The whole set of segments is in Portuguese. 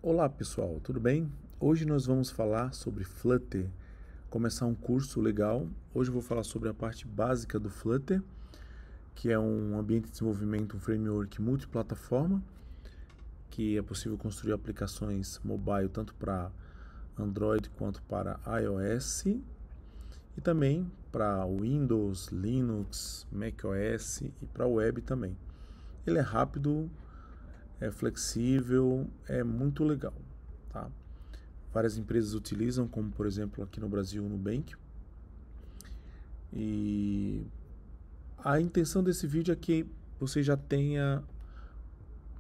Olá pessoal, tudo bem? Hoje nós vamos falar sobre Flutter, começar um curso legal. Hoje eu vou falar sobre a parte básica do Flutter, que é um ambiente de desenvolvimento, um framework multiplataforma, que é possível construir aplicações mobile tanto para Android quanto para iOS e também para Windows, Linux, macOS e para web também. Ele é rápido, é flexível, é muito legal, tá? Várias empresas utilizam, como por exemplo aqui no Brasil o Nubank. E a intenção desse vídeo é que você já tenha...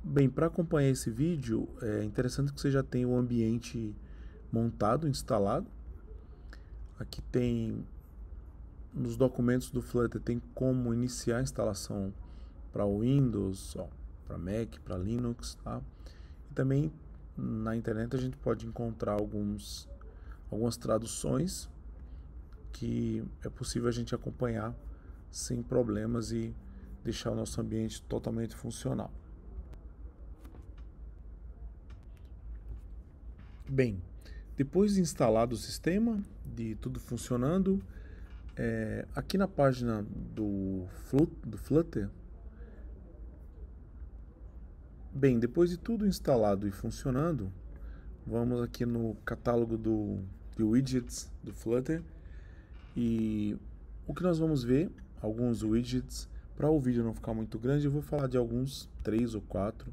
Bem, para acompanhar esse vídeo, é interessante que você já tenha o ambiente montado, instalado. Aqui tem, nos documentos do Flutter, tem como iniciar a instalação para Windows, para Mac, para Linux, tá? E também na internet a gente pode encontrar algumas traduções que é possível a gente acompanhar sem problemas e deixar o nosso ambiente totalmente funcional. Bem, depois de instalado o sistema, de tudo funcionando, aqui na página do Flutter, bem, depois de tudo instalado e funcionando, vamos aqui no catálogo de widgets do Flutter e o que nós vamos ver, alguns widgets. Para o vídeo não ficar muito grande, eu vou falar de alguns, 3 ou 4,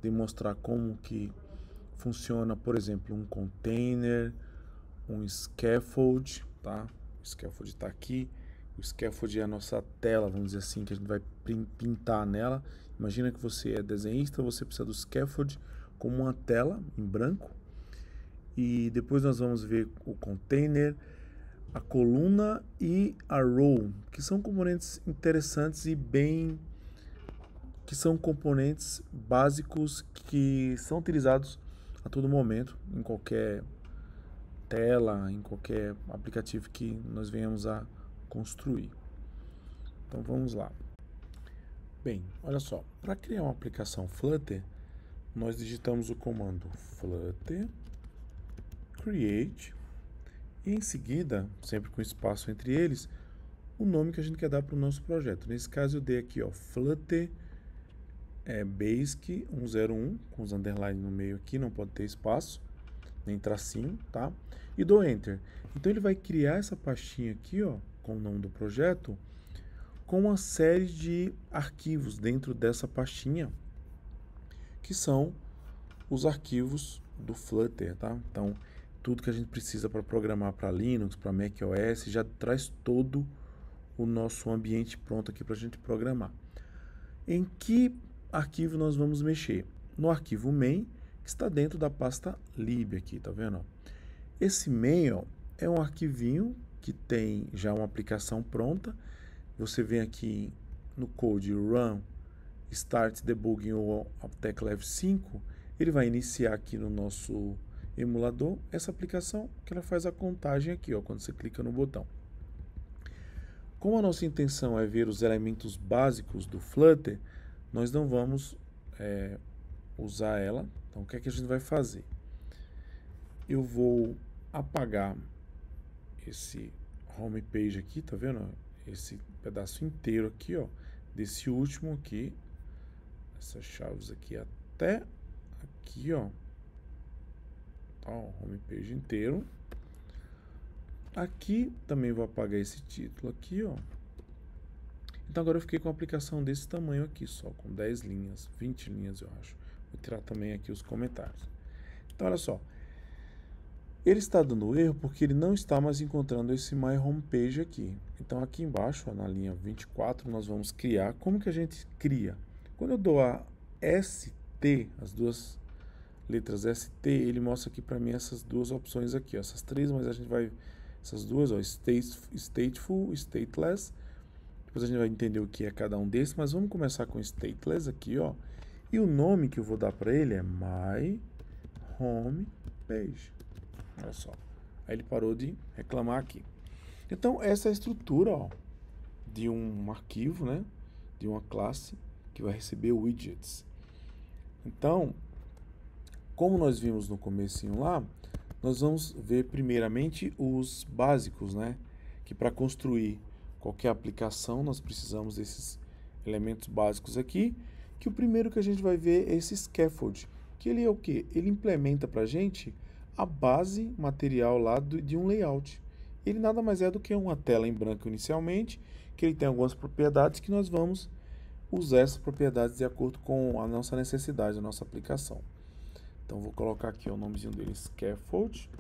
demonstrar como que funciona, por exemplo, um container, um scaffold, tá? O scaffold está aqui. O scaffold é a nossa tela, vamos dizer assim, que a gente vai pintar nela. Imagina que você é desenhista, você precisa do scaffold como uma tela em branco. E depois nós vamos ver o container, a coluna e a row, que são componentes interessantes e que são componentes básicos que são utilizados a todo momento, em qualquer tela, em qualquer aplicativo que nós venhamos a construir. Então vamos lá. Bem, olha só, para criar uma aplicação Flutter, nós digitamos o comando flutter create e em seguida, sempre com espaço entre eles, o nome que a gente quer dar para o nosso projeto. Nesse caso eu dei aqui, ó, Flutter Basic 101, com os underline no meio aqui, não pode ter espaço, nem tracinho, tá? E dou Enter. Então ele vai criar essa pastinha aqui, ó, com o nome do projeto, com uma série de arquivos dentro dessa pastinha, que são os arquivos do Flutter, tá? Então, tudo que a gente precisa para programar para Linux, para macOS, já traz todo o nosso ambiente pronto aqui para a gente programar. Em que arquivo nós vamos mexer? No arquivo main, que está dentro da pasta lib aqui, tá vendo? Esse main, ó, é um arquivinho que tem já uma aplicação pronta. Você vem aqui no code run start debugging ou tecla F5, ele vai iniciar aqui no nosso emulador essa aplicação que ela faz a contagem aqui, ó, quando você clica no botão. Como a nossa intenção é ver os elementos básicos do Flutter, nós não vamos usar ela. Então o que é que a gente vai fazer? Eu vou apagar esse home page aqui, tá vendo? Esse pedaço inteiro aqui, ó, desse último aqui, essas chaves aqui até aqui, ó, tá, o home page inteiro. Aqui também vou apagar esse título aqui, ó. Então agora eu fiquei com uma aplicação desse tamanho aqui, só com 10 linhas, 20 linhas eu acho. Vou tirar também aqui os comentários. Então olha só, ele está dando erro porque ele não está mais encontrando esse My Homepage aqui. Então aqui embaixo, ó, na linha 24, nós vamos criar. Como que a gente cria? Quando eu dou a ST, as duas letras ST, ele mostra aqui para mim essas duas opções aqui, ó, essas três, mas a gente vai... Essas duas, ó, stateful, stateless. Depois a gente vai entender o que é cada um desses, mas vamos começar com stateless aqui, ó. E o nome que eu vou dar para ele é My Home Page. Olha só. Aí ele parou de reclamar aqui. Então, essa é a estrutura, ó, de um arquivo, né? De uma classe que vai receber widgets. Então, Como nós vimos no comecinho lá, nós vamos ver primeiramente os básicos, né? Que para construir qualquer aplicação nós precisamos desses elementos básicos aqui, que o primeiro que a gente vai ver é esse scaffold, que ele é o quê? Ele implementa para a gente a base material lá de um layout. Ele nada mais é do que uma tela em branco inicialmente, que ele tem algumas propriedades que nós vamos usar essas propriedades de acordo com a nossa necessidade, a nossa aplicação. Então, vou colocar aqui o nomezinho dele, scaffold.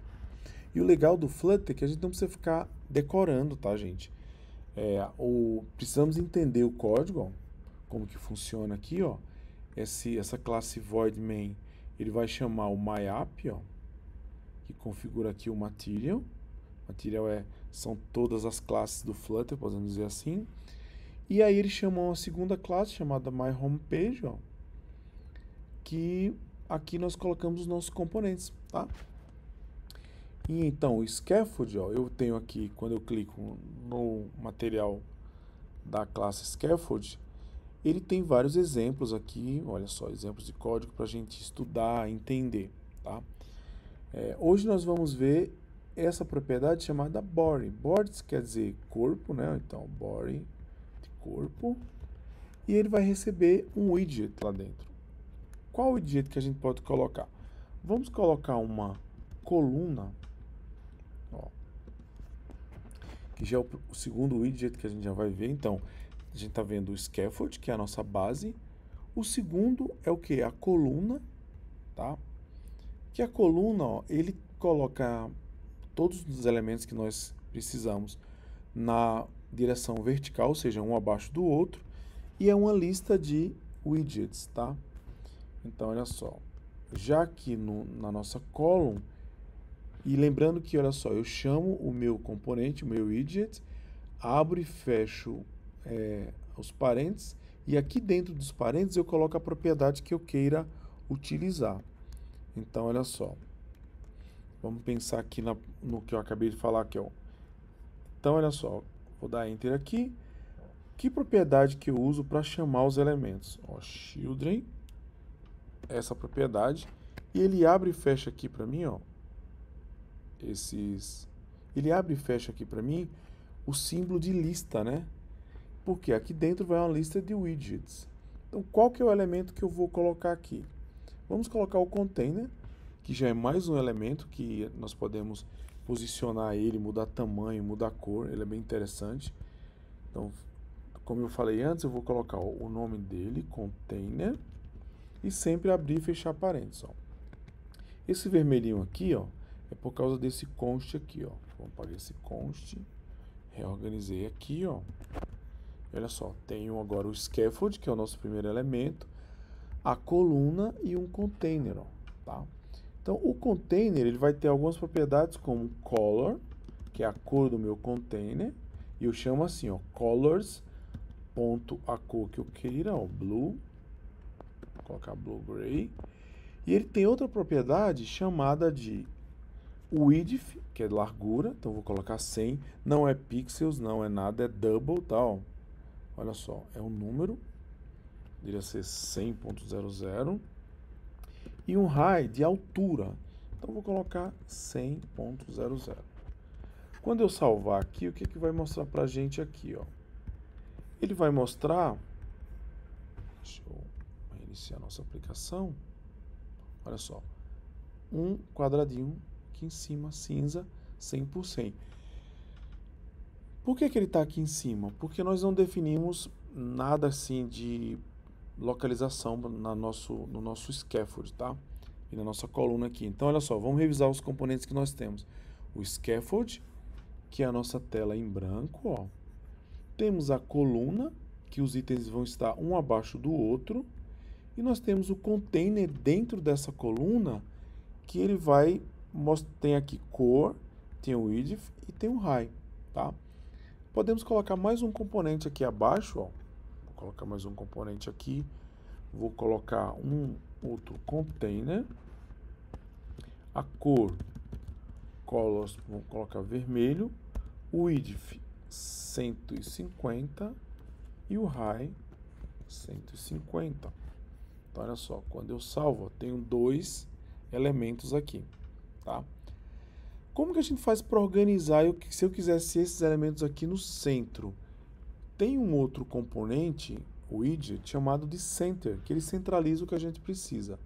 E o legal do Flutter é que a gente não precisa ficar decorando, tá, gente? Precisamos entender o código, ó, como que funciona aqui, ó. Essa classe void main, ele vai chamar o myApp, ó, que configura aqui o material. Material são todas as classes do Flutter, podemos dizer assim. E aí ele chama uma segunda classe chamada myHomepage, ó, que aqui nós colocamos os nossos componentes, tá? E então o scaffold, ó, eu tenho aqui, quando eu clico no material da classe scaffold, ele tem vários exemplos aqui, olha só, exemplos de código para a gente estudar, entender, tá? Hoje nós vamos ver essa propriedade chamada body. Body quer dizer corpo, né? Então, body de corpo. E ele vai receber um widget lá dentro. Qual widget que a gente pode colocar? Vamos colocar uma coluna, ó, que já é o segundo widget que a gente já vai ver. Então, a gente está vendo o scaffold, que é a nossa base. O segundo é o que? A coluna, tá? Que a coluna, ó, ele coloca todos os elementos que nós precisamos na direção vertical, ou seja, um abaixo do outro, e é uma lista de widgets, tá? Então, olha só, já aqui na nossa column, e lembrando que, olha só, eu chamo o meu componente, o meu widget, abro e fecho os parênteses, e aqui dentro dos parênteses eu coloco a propriedade que eu queira utilizar. Então, olha só, vamos pensar aqui no que eu acabei de falar aqui, ó. Então, olha só, vou dar Enter aqui. Que propriedade que eu uso para chamar os elementos? Ó, children, essa propriedade, e ele abre e fecha aqui para mim, ó, ele abre e fecha aqui para mim o símbolo de lista, né? Porque aqui dentro vai uma lista de widgets. Então, qual que é o elemento que eu vou colocar aqui? Vamos colocar o container, que já é mais um elemento que nós podemos posicionar ele, mudar tamanho, mudar cor, ele é bem interessante. Então, como eu falei antes, eu vou colocar o nome dele, container, e sempre abrir e fechar parênteses, ó. Esse vermelhinho aqui, ó, é por causa desse const aqui, ó. Vamos apagar esse const, reorganizei aqui, ó. E olha só, tenho agora o scaffold, que é o nosso primeiro elemento, a coluna e um container, ó, tá? Então, o container, ele vai ter algumas propriedades como color, que é a cor do meu container, e eu chamo assim, ó, colors, ponto, a cor que eu queira, ó, blue, vou colocar blue gray, e ele tem outra propriedade chamada de width, que é largura, então vou colocar 100, não é pixels, não é nada, é double, tá, ó. Olha só, é um número, deveria ser 100.00, e um height de altura, então vou colocar 100.00. Quando eu salvar aqui, o que que vai mostrar pra gente aqui, ó? Ele vai mostrar, deixa eu reiniciar a nossa aplicação, olha só, um quadradinho aqui em cima, cinza, 100%. Por que que ele está aqui em cima? Porque nós não definimos nada assim de localização no nosso scaffold, tá? E na nossa coluna aqui. Então, olha só, vamos revisar os componentes que nós temos. O scaffold, que é a nossa tela em branco, ó. Temos a coluna, que os itens vão estar um abaixo do outro. E nós temos o container dentro dessa coluna, que ele vai tem aqui cor, tem o width e tem o height, tá? Podemos colocar mais um componente aqui abaixo, ó. Vou colocar mais um componente aqui. Vou colocar um outro container. A cor, colors, vou colocar vermelho. O width, 150. E o height, 150. Então, olha só, quando eu salvo, ó, tenho dois elementos aqui, tá? Como que a gente faz para organizar se eu quisesse esses elementos aqui no centro? Tem um outro componente, o widget, chamado de center, que ele centraliza o que a gente precisa.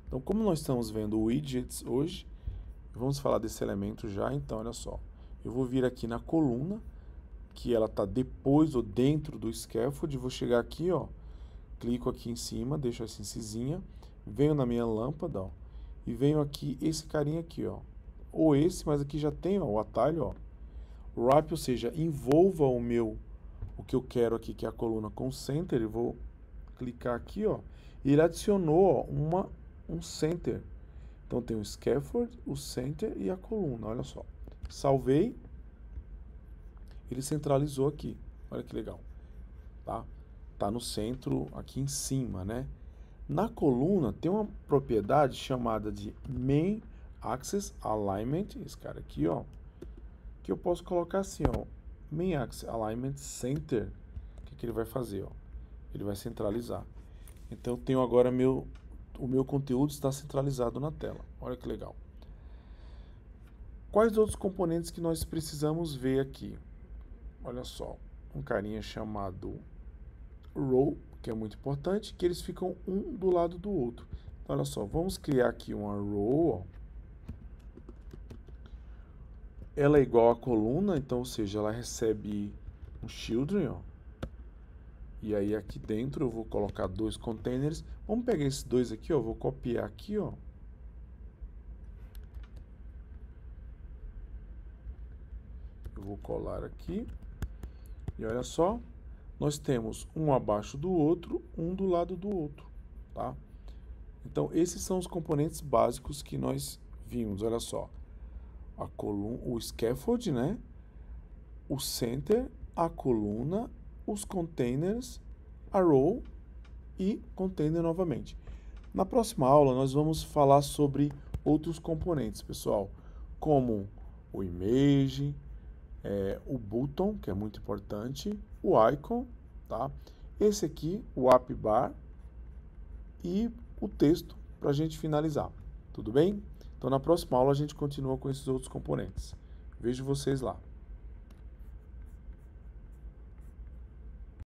Então, como nós estamos vendo widgets hoje, vamos falar desse elemento já, então, olha só. Eu vou vir aqui na coluna, que ela está depois ou dentro do scaffold, vou chegar aqui, ó, clico aqui em cima, deixo essa cinzinha, venho na minha lâmpada, ó, e venho aqui, esse carinha aqui, ó, ou esse, mas aqui já tem, ó, o atalho, ó, wrap, ou seja, envolva o que eu quero aqui, que é a coluna com center, eu vou clicar aqui, ó, e ele adicionou, ó, um center. Então tem o scaffold, o center e a coluna, olha só. Salvei, ele centralizou aqui, olha que legal, tá? Tá no centro aqui em cima, né? Na coluna tem uma propriedade chamada de Main Axis Alignment, esse cara aqui, ó, que eu posso colocar assim, ó, Main Axis Alignment Center. O que ele vai fazer, ó? Ele vai centralizar. Então eu tenho agora o meu conteúdo está centralizado na tela. Olha que legal. Quais outros componentes que nós precisamos ver aqui? Olha só, um carinha chamado row, que é muito importante, que eles ficam um do lado do outro. Então, olha só, vamos criar aqui uma row, ó. Ela é igual à coluna, então, ou seja, ela recebe um children, ó. E aí aqui dentro eu vou colocar dois containers. Vamos pegar esses dois aqui, ó, vou copiar aqui, ó. Eu vou colar aqui. E olha só, nós temos um abaixo do outro, um do lado do outro, tá? Então, esses são os componentes básicos que nós vimos, olha só. A coluna, o scaffold, né? O center, a coluna, os containers, a row e container novamente. Na próxima aula, nós vamos falar sobre outros componentes, pessoal, como o image, o button, que é muito importante, o icon, tá? Esse aqui, o app bar e o texto para a gente finalizar. Tudo bem? Então, na próxima aula, a gente continua com esses outros componentes. Vejo vocês lá.